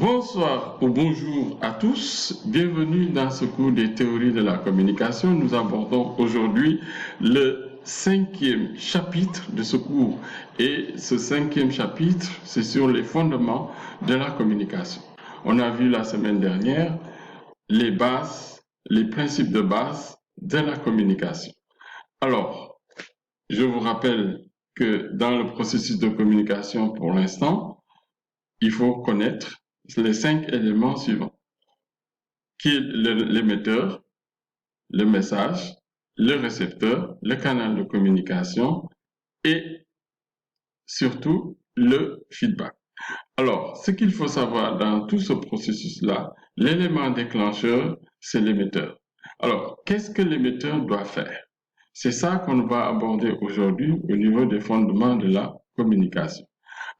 Bonsoir ou bonjour à tous, bienvenue dans ce cours des théories de la communication. Nous abordons aujourd'hui le 5e chapitre de ce cours et ce 5e chapitre, c'est sur les fondements de la communication. On a vu la semaine dernière les bases, les principes de base de la communication. Alors, je vous rappelle que dans le processus de communication pour l'instant, il faut connaître les 5 éléments suivants, qui est l'émetteur, le message, le récepteur, le canal de communication et surtout le feedback. Alors, ce qu'il faut savoir dans tout ce processus-là, l'élément déclencheur, c'est l'émetteur. Alors, qu'est-ce que l'émetteur doit faire? C'est ça qu'on va aborder aujourd'hui au niveau des fondements de la communication.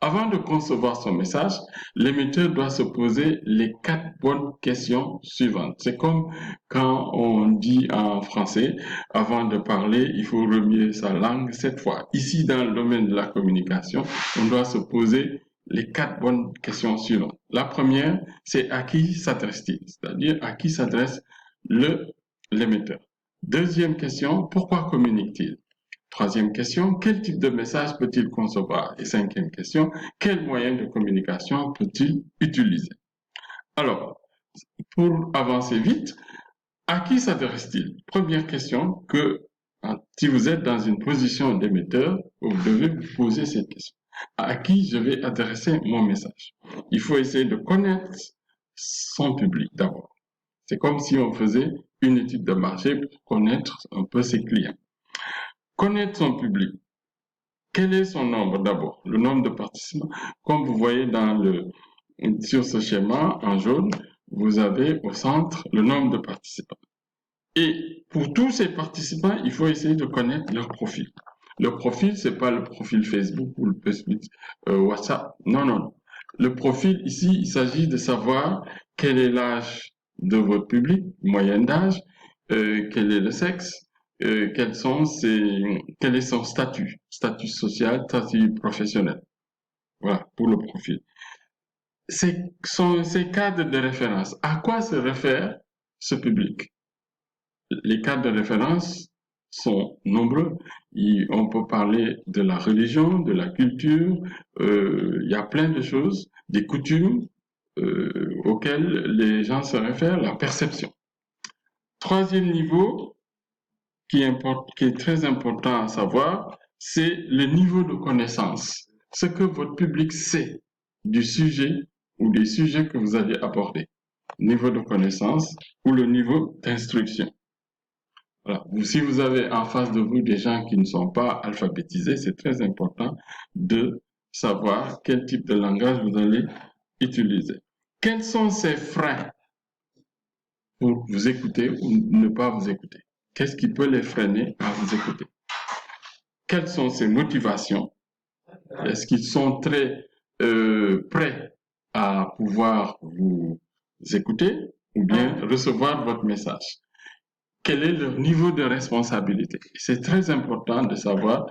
Avant de concevoir son message, l'émetteur doit se poser les 4 bonnes questions suivantes. C'est comme quand on dit en français, avant de parler, il faut remuer sa langue 7 fois. Ici, dans le domaine de la communication, on doit se poser les 4 bonnes questions suivantes. La première, c'est à qui s'adresse-t-il? C'est-à-dire à qui s'adresse l'émetteur. Deuxième question, pourquoi communique-t-il? Troisième question, quel type de message peut-il concevoir? Et cinquième question, quel moyen de communication peut-il utiliser? Alors, pour avancer vite, à qui s'adresse-t-il? Première question que, si vous êtes dans une position d'émetteur, vous devez vous poser cette question. À qui je vais adresser mon message? Il faut essayer de connaître son public d'abord. C'est comme si on faisait une étude de marché pour connaître un peu ses clients. Connaître son public. Quel est son nombre d'abord? Le nombre de participants. Comme vous voyez sur ce schéma en jaune, vous avez au centre le nombre de participants. Et pour tous ces participants, il faut essayer de connaître leur profil. Le profil, c'est pas le profil Facebook ou le Facebook WhatsApp. Non, non. Le profil, ici, il s'agit de savoir quel est l'âge de votre public, moyenne d'âge, quel est le sexe, quel est son statut social, statut professionnel. Voilà, pour le profil. Ces cadres de référence, à quoi se réfère ce public? Les cadres de référence sont nombreux. On peut parler de la religion, de la culture, il y a plein de choses, des coutumes auxquelles les gens se réfèrent, la perception. Troisième niveau, qui est très important à savoir, c'est le niveau de connaissance. Ce que votre public sait du sujet ou des sujets que vous allez aborder. Niveau de connaissance ou le niveau d'instruction. Voilà. Si vous avez en face de vous des gens qui ne sont pas alphabétisés, c'est très important de savoir quel type de langage vous allez utiliser. Quels sont ces freins pour vous écouter ou ne pas vous écouter? Qu'est-ce qui peut les freiner à vous écouter? Quelles sont ces motivations? Est-ce qu'ils sont très prêts à pouvoir vous écouter ou bien recevoir votre message? Quel est leur niveau de responsabilité? C'est très important de savoir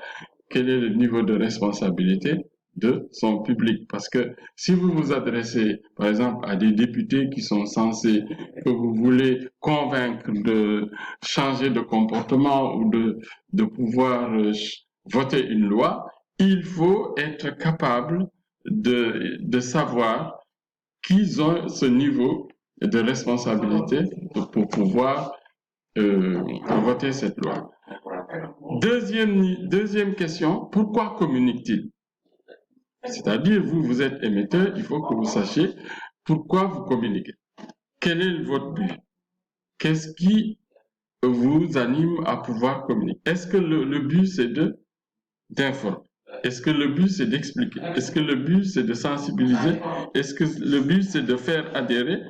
quel est le niveau de responsabilité de son public. Parce que si vous vous adressez, par exemple, à des députés qui sont censés, que vous voulez convaincre de changer de comportement ou de pouvoir voter une loi, il faut être capable de savoir qu'ils ont ce niveau de responsabilité pour pouvoir voter cette loi. Deuxième question, pourquoi communique-t-il? C'est-à-dire, vous êtes émetteur, il faut que vous sachiez pourquoi vous communiquez. Quel est votre but? Qu'est-ce qui vous anime à pouvoir communiquer? Est-ce que le but c'est d'informer? Est-ce que le but c'est d'expliquer? Est-ce que le but c'est de sensibiliser? Est-ce que le but c'est de faire adhérer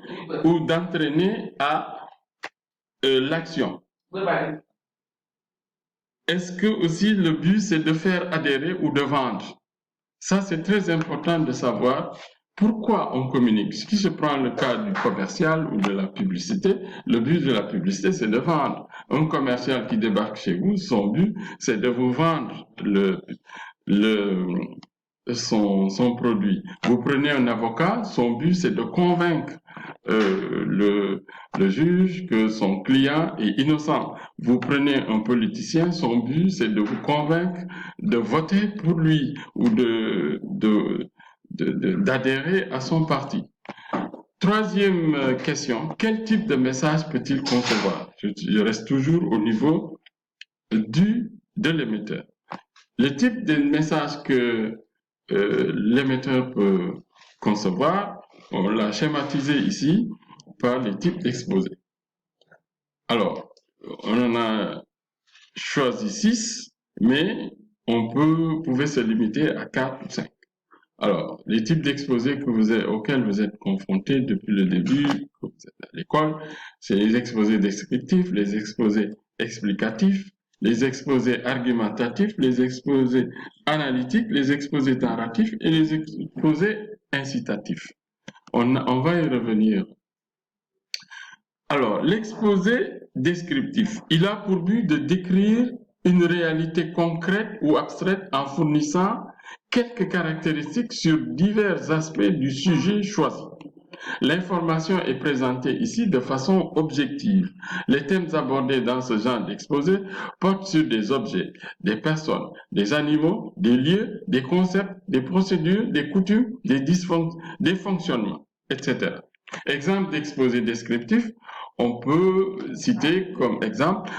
ou d'entraîner à l'action? Est-ce que aussi le but c'est de faire adhérer ou de vendre? Ça c'est très important de savoir pourquoi on communique. Si je prends le cas du commercial ou de la publicité, le but de la publicité c'est de vendre. Un commercial qui débarque chez vous, son but c'est de vous vendre son produit. Vous prenez un avocat, son but c'est de convaincre le juge que son client est innocent. Vous prenez un politicien, son but c'est de vous convaincre de voter pour lui ou d'adhérer à son parti. Troisième question, quel type de message peut-il concevoir? Je reste toujours au niveau de l'émetteur. Le type de message que l'émetteur peut concevoir, on l'a schématisé ici par les types d'exposés. Alors, on en a choisi 6, mais pouvait se limiter à 4 ou 5. Alors, les types d'exposés auxquels vous êtes confrontés depuis le début, que vous êtes à l'école, c'est les exposés descriptifs, les exposés explicatifs, les exposés argumentatifs, les exposés analytiques, les exposés narratifs et les exposés incitatifs. On va y revenir. Alors, l'exposé descriptif, il a pour but de décrire une réalité concrète ou abstraite en fournissant quelques caractéristiques sur divers aspects du sujet choisi. L'information est présentée ici de façon objective. Les thèmes abordés dans ce genre d'exposé portent sur des objets, des personnes, des animaux, des lieux, des concepts, des procédures, des coutumes, des fonctionnements, etc. Exemple d'exposé descriptif, on peut citer comme exemple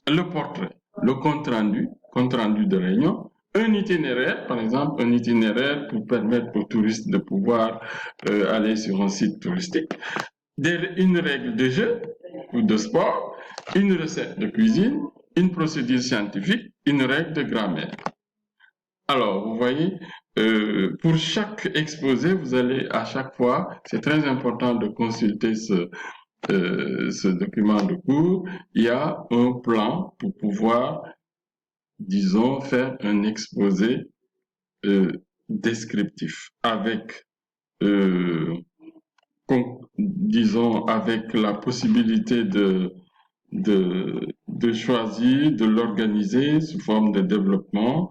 le portrait, le compte-rendu de réunion, un itinéraire, par exemple, un itinéraire pour permettre aux touristes de pouvoir aller sur un site touristique, une règle de jeu ou de sport, une recette de cuisine, une procédure scientifique, une règle de grammaire. Alors, vous voyez, pour chaque exposé, vous allez à chaque fois, c'est très important de consulter ce document de cours, il y a un plan pour pouvoir, disons, faire un exposé descriptif avec, disons, avec la possibilité de choisir, de l'organiser sous forme de développement,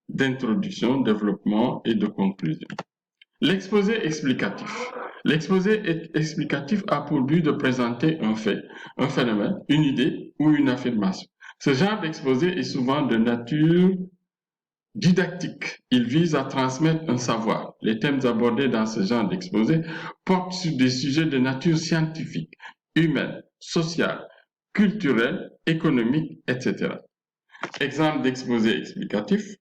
d'introduction, développement et de conclusion. L'exposé explicatif. L'exposé explicatif a pour but de présenter un fait, un phénomène, une idée ou une affirmation. Ce genre d'exposé est souvent de nature didactique. Il vise à transmettre un savoir. Les thèmes abordés dans ce genre d'exposé portent sur des sujets de nature scientifique, humaine, sociale, culturelle, économique, etc. Exemple d'exposé explicatif,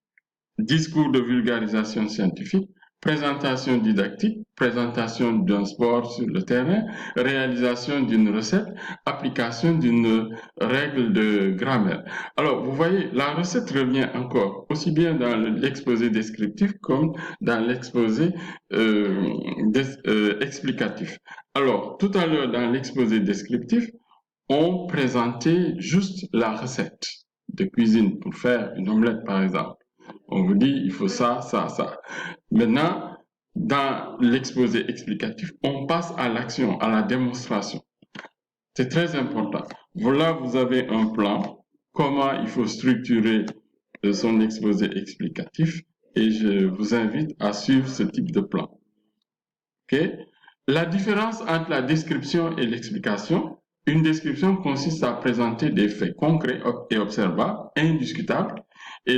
discours de vulgarisation scientifique, présentation didactique, présentation d'un sport sur le terrain, réalisation d'une recette, application d'une règle de grammaire. Alors, vous voyez, la recette revient encore aussi bien dans l'exposé descriptif comme dans l'exposé explicatif. Alors, tout à l'heure, dans l'exposé descriptif, on présentait juste la recette de cuisine pour faire une omelette, par exemple. On vous dit, il faut ça, ça, ça. Maintenant, dans l'exposé explicatif, on passe à l'action, à la démonstration. C'est très important. Voilà, vous avez un plan, comment il faut structurer son exposé explicatif, et je vous invite à suivre ce type de plan. Okay? La différence entre la description et l'explication, une description consiste à présenter des faits concrets et observables, indiscutables, et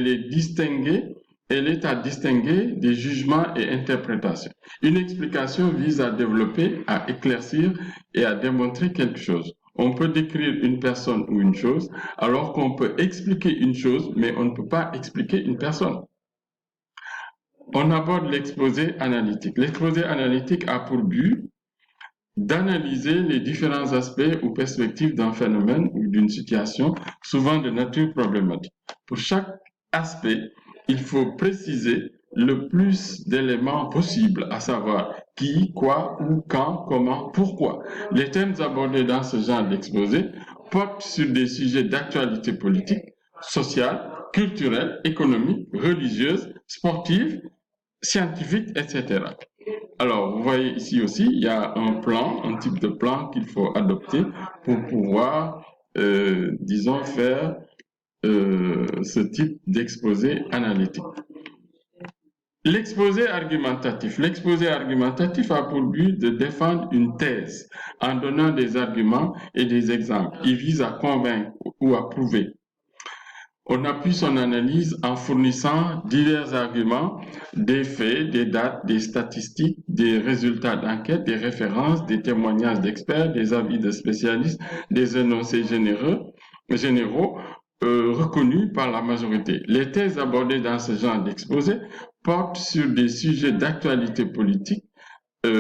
elle est à distinguer des jugements et interprétations. Une explication vise à développer, à éclaircir et à démontrer quelque chose. On peut décrire une personne ou une chose, alors qu'on peut expliquer une chose, mais on ne peut pas expliquer une personne. On aborde l'exposé analytique. L'exposé analytique a pour but d'analyser les différents aspects ou perspectives d'un phénomène ou d'une situation, souvent de nature problématique. Pour chaque aspect, il faut préciser le plus d'éléments possibles, à savoir qui, quoi, où, quand, comment, pourquoi. Les thèmes abordés dans ce genre d'exposé portent sur des sujets d'actualité politique, sociale, culturelle, économique, religieuse, sportive, scientifique, etc. Alors, vous voyez ici aussi, il y a un plan, un type de plan qu'il faut adopter pour pouvoir, disons, faire ce type d'exposé analytique. L'exposé argumentatif. L'exposé argumentatif a pour but de défendre une thèse en donnant des arguments et des exemples. Il vise à convaincre ou à prouver. On appuie son analyse en fournissant divers arguments, des faits, des dates, des statistiques, des résultats d'enquête, des références, des témoignages d'experts, des avis de spécialistes, des énoncés généraux reconnus par la majorité. Les thèses abordées dans ce genre d'exposé portent sur des sujets d'actualité politique,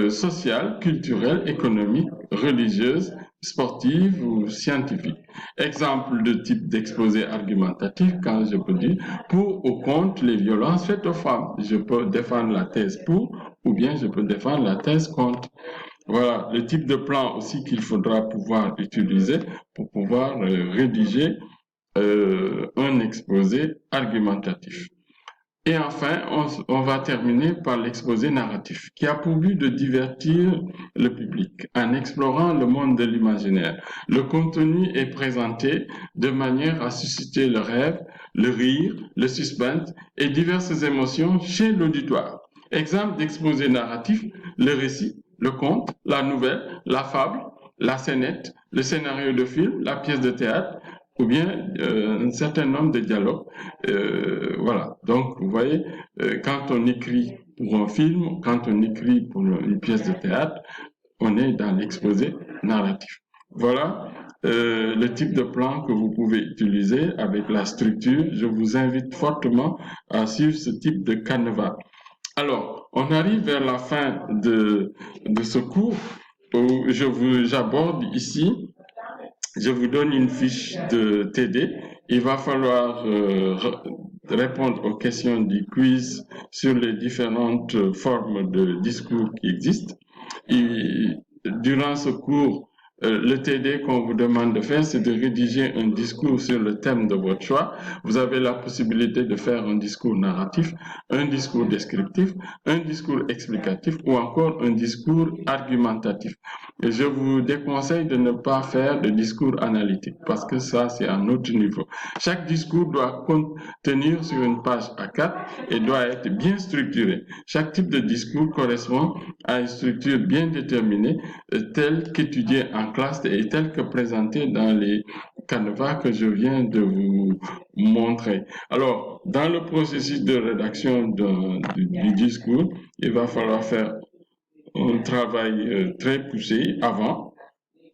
sociale, culturelle, économique, religieuse, sportive ou scientifique. Exemple de type d'exposé argumentatif, quand je peux dire pour ou contre les violences faites aux femmes. Je peux défendre la thèse pour ou bien je peux défendre la thèse contre. Voilà le type de plan aussi qu'il faudra pouvoir utiliser pour pouvoir rédiger un exposé argumentatif. Et enfin, on va terminer par l'exposé narratif, qui a pour but de divertir le public en explorant le monde de l'imaginaire. Le contenu est présenté de manière à susciter le rêve, le rire, le suspense et diverses émotions chez l'auditoire. Exemple d'exposé narratif, le récit, le conte, la nouvelle, la fable, la scénette, le scénario de film, la pièce de théâtre, ou bien un certain nombre de dialogues. Voilà. Donc, vous voyez, quand on écrit pour un film, quand on écrit pour une pièce de théâtre, on est dans l'exposé narratif. Voilà le type de plan que vous pouvez utiliser avec la structure. Je vous invite fortement à suivre ce type de canevas. Alors, on arrive vers la fin de ce cours où j'aborde ici. Je vous donne une fiche de TD. Il va falloir répondre aux questions du quiz sur les différentes formes de discours qui existent. Et durant ce cours, le TD qu'on vous demande de faire, c'est de rédiger un discours sur le thème de votre choix. Vous avez la possibilité de faire un discours narratif, un discours descriptif, un discours explicatif ou encore un discours argumentatif. Et je vous déconseille de ne pas faire de discours analytique parce que ça, c'est un autre niveau. Chaque discours doit contenir sur une page A4 et doit être bien structuré. Chaque type de discours correspond à une structure bien déterminée, telle qu'étudiée en classe et telle que présentée dans les canevas que je viens de vous montrer. Alors, dans le processus de rédaction du discours, il va falloir faire un travail très poussé avant,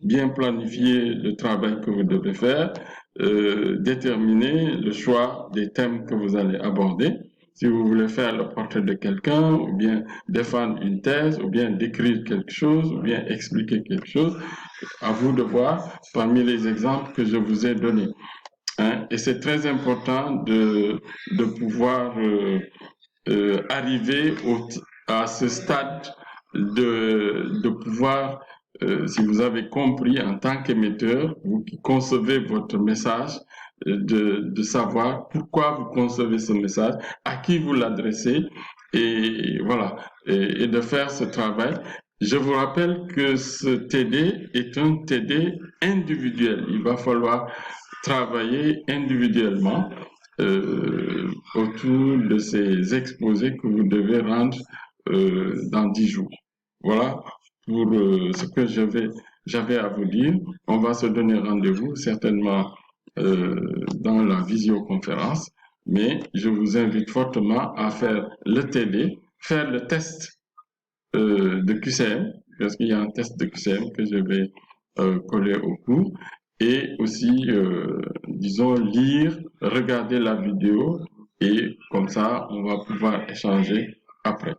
bien planifier le travail que vous devez faire, déterminer le choix des thèmes que vous allez aborder. Si vous voulez faire le portrait de quelqu'un, ou bien défendre une thèse, ou bien décrire quelque chose, ou bien expliquer quelque chose, à vous de voir parmi les exemples que je vous ai donnés. Hein? Et c'est très important de pouvoir arriver à ce stade de pouvoir, si vous avez compris en tant qu'émetteur, vous qui concevez votre message, de savoir pourquoi vous concevez ce message, à qui vous l'adressez, et voilà, et de faire ce travail. Je vous rappelle que ce TD est un TD individuel. Il va falloir travailler individuellement autour de ces exposés que vous devez rendre dans 10 jours. Voilà pour ce que j'avais à vous dire. On va se donner rendez-vous certainement dans la visioconférence, mais je vous invite fortement à faire le TD, faire le test de QCM, parce qu'il y a un test de QCM que je vais coller au cours, et aussi, disons, lire, regarder la vidéo, et comme ça, on va pouvoir échanger après.